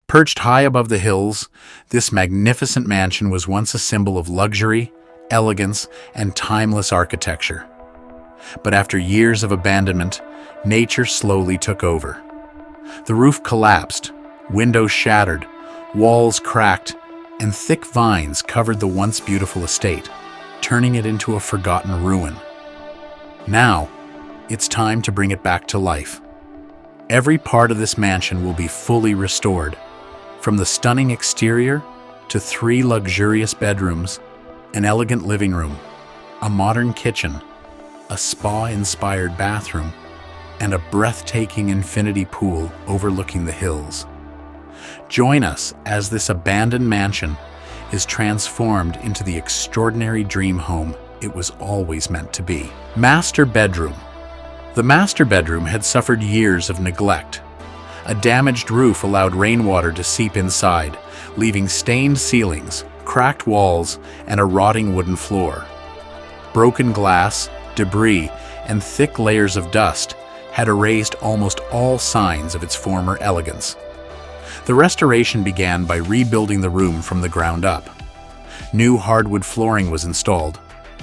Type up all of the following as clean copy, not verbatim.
Perched high above the hills, this magnificent mansion was once a symbol of luxury, elegance, and timeless architecture. But after years of abandonment, nature slowly took over. The roof collapsed, windows shattered, walls cracked, and thick vines covered the once beautiful estate, turning it into a forgotten ruin. Now, it's time to bring it back to life. Every part of this mansion will be fully restored, from the stunning exterior to 3 luxurious bedrooms, an elegant living room, a modern kitchen, a spa-inspired bathroom, and a breathtaking infinity pool overlooking the hills. Join us as this abandoned mansion is transformed into the extraordinary dream home it was always meant to be. Master bedroom. The master bedroom had suffered years of neglect. A damaged roof allowed rainwater to seep inside, leaving stained ceilings, cracked walls, and a rotting wooden floor. Broken glass, debris, and thick layers of dust had erased almost all signs of its former elegance. The restoration began by rebuilding the room from the ground up. New hardwood flooring was installed.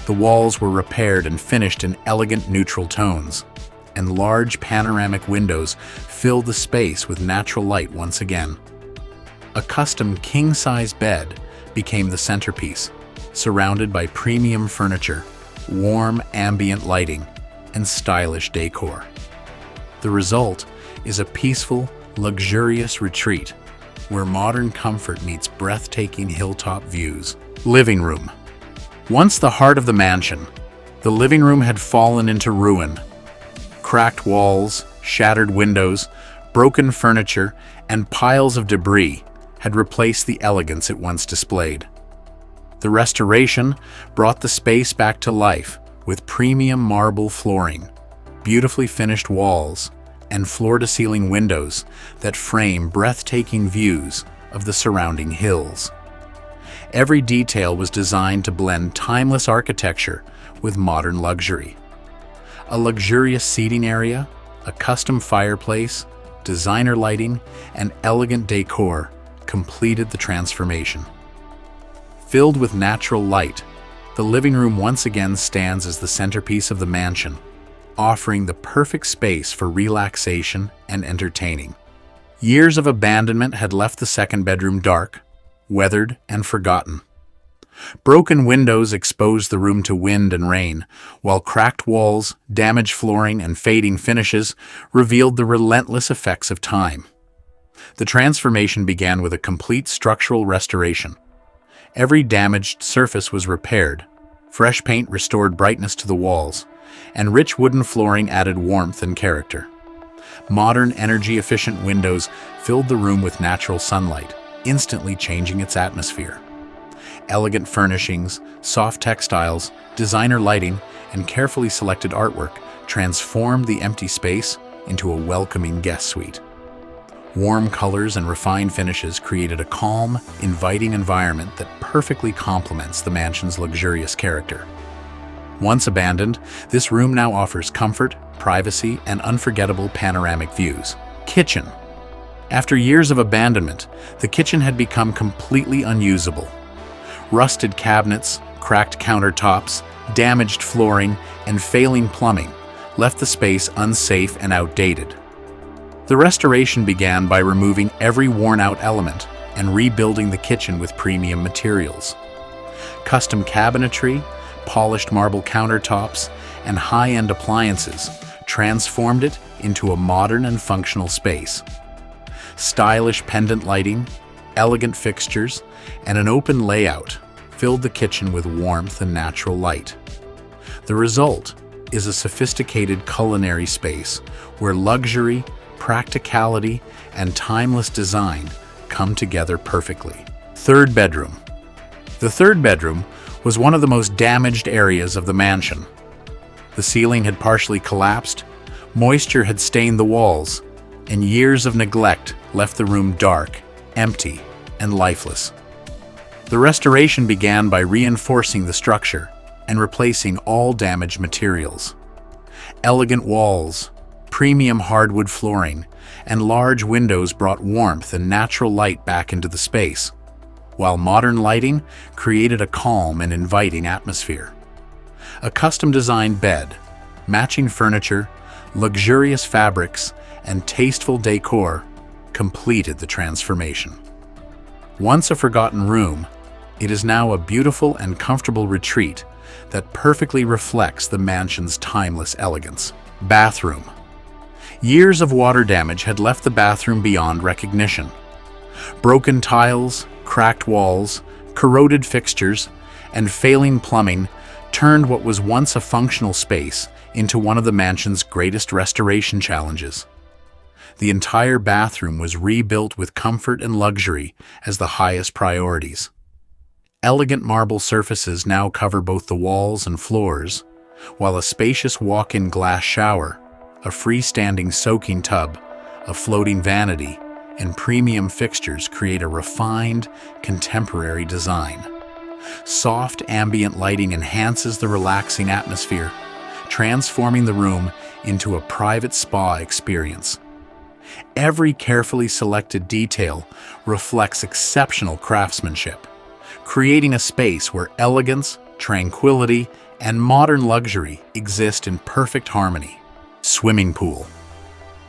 The walls were repaired and finished in elegant neutral tones, and large panoramic windows filled the space with natural light once again. A custom king-size bed became the centerpiece, surrounded by premium furniture, warm ambient lighting, and stylish decor. The result is a peaceful, luxurious retreat where modern comfort meets breathtaking hilltop views. Living room. Once the heart of the mansion, the living room had fallen into ruin. Cracked walls, shattered windows, broken furniture, and piles of debris had replaced the elegance it once displayed. The restoration brought the space back to life with premium marble flooring, beautifully finished walls, and floor-to-ceiling windows that frame breathtaking views of the surrounding hills. Every detail was designed to blend timeless architecture with modern luxury. A luxurious seating area, a custom fireplace, designer lighting, and elegant decor completed the transformation. Filled with natural light, the living room once again stands as the centerpiece of the mansion, offering the perfect space for relaxation and entertaining. Years of abandonment had left the second bedroom dark, weathered, and forgotten. Broken windows exposed the room to wind and rain, while cracked walls, damaged flooring, and fading finishes revealed the relentless effects of time. The transformation began with a complete structural restoration. Every damaged surface was repaired, fresh paint restored brightness to the walls, and rich wooden flooring added warmth and character. Modern, energy-efficient windows filled the room with natural sunlight, instantly changing its atmosphere. Elegant furnishings, soft textiles, designer lighting, and carefully selected artwork transformed the empty space into a welcoming guest suite. Warm colors and refined finishes created a calm, inviting environment that perfectly complements the mansion's luxurious character. Once abandoned, this room now offers comfort, privacy, and unforgettable panoramic views. Kitchen. After years of abandonment, the kitchen had become completely unusable. Rusted cabinets, cracked countertops, damaged flooring, and failing plumbing left the space unsafe and outdated. The restoration began by removing every worn-out element and rebuilding the kitchen with premium materials. Custom cabinetry, polished marble countertops, and high-end appliances transformed it into a modern and functional space. Stylish pendant lighting, elegant fixtures, and an open layout filled the kitchen with warmth and natural light. The result is a sophisticated culinary space where luxury, practicality, and timeless design come together perfectly. Third bedroom. The third bedroom was one of the most damaged areas of the mansion. The ceiling had partially collapsed, moisture had stained the walls, and years of neglect left the room dark, empty, and lifeless. The restoration began by reinforcing the structure and replacing all damaged materials. Elegant walls, premium hardwood flooring, and large windows brought warmth and natural light back into the space, while modern lighting created a calm and inviting atmosphere. A custom-designed bed, matching furniture, luxurious fabrics, and tasteful decor completed the transformation. Once a forgotten room, it is now a beautiful and comfortable retreat that perfectly reflects the mansion's timeless elegance. Bathroom. Years of water damage had left the bathroom beyond recognition. Broken tiles, cracked walls, corroded fixtures, and failing plumbing turned what was once a functional space into one of the mansion's greatest restoration challenges. The entire bathroom was rebuilt with comfort and luxury as the highest priorities. Elegant marble surfaces now cover both the walls and floors, while a spacious walk-in glass shower, a freestanding soaking tub, a floating vanity, and premium fixtures create a refined, contemporary design. Soft ambient lighting enhances the relaxing atmosphere, transforming the room into a private spa experience. Every carefully selected detail reflects exceptional craftsmanship, creating a space where elegance, tranquility, and modern luxury exist in perfect harmony. Swimming pool.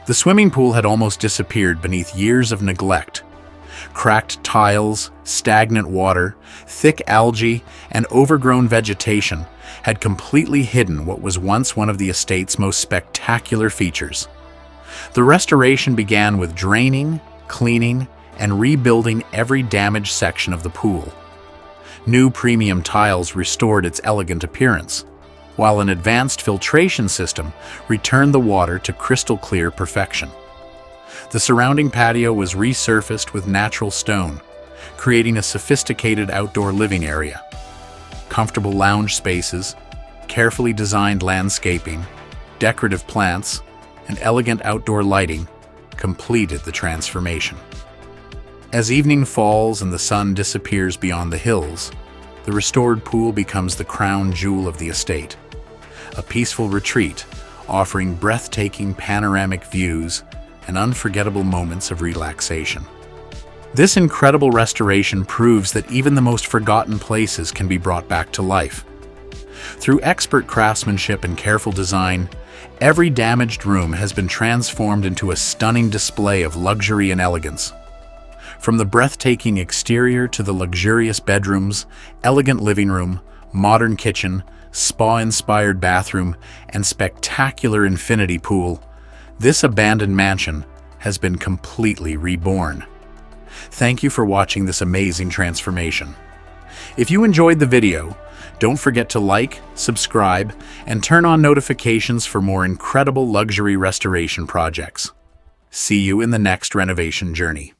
The swimming pool had almost disappeared beneath years of neglect. Cracked tiles, stagnant water, thick algae, and overgrown vegetation had completely hidden what was once one of the estate's most spectacular features. The restoration began with draining, cleaning, and rebuilding every damaged section of the pool. New premium tiles restored its elegant appearance, while an advanced filtration system returned the water to crystal-clear perfection. The surrounding patio was resurfaced with natural stone, creating a sophisticated outdoor living area. Comfortable lounge spaces, carefully designed landscaping, decorative plants, and elegant outdoor lighting completed the transformation. As evening falls and the sun disappears beyond the hills, the restored pool becomes the crown jewel of the estate, a peaceful retreat offering breathtaking panoramic views and unforgettable moments of relaxation. This incredible restoration proves that even the most forgotten places can be brought back to life. Through expert craftsmanship and careful design, every damaged room has been transformed into a stunning display of luxury and elegance. From the breathtaking exterior to the luxurious bedrooms, elegant living room, modern kitchen, spa-inspired bathroom, and spectacular infinity pool, this abandoned mansion has been completely reborn. Thank you for watching this amazing transformation. If you enjoyed the video, don't forget to like, subscribe, and turn on notifications for more incredible luxury restoration projects. See you in the next renovation journey.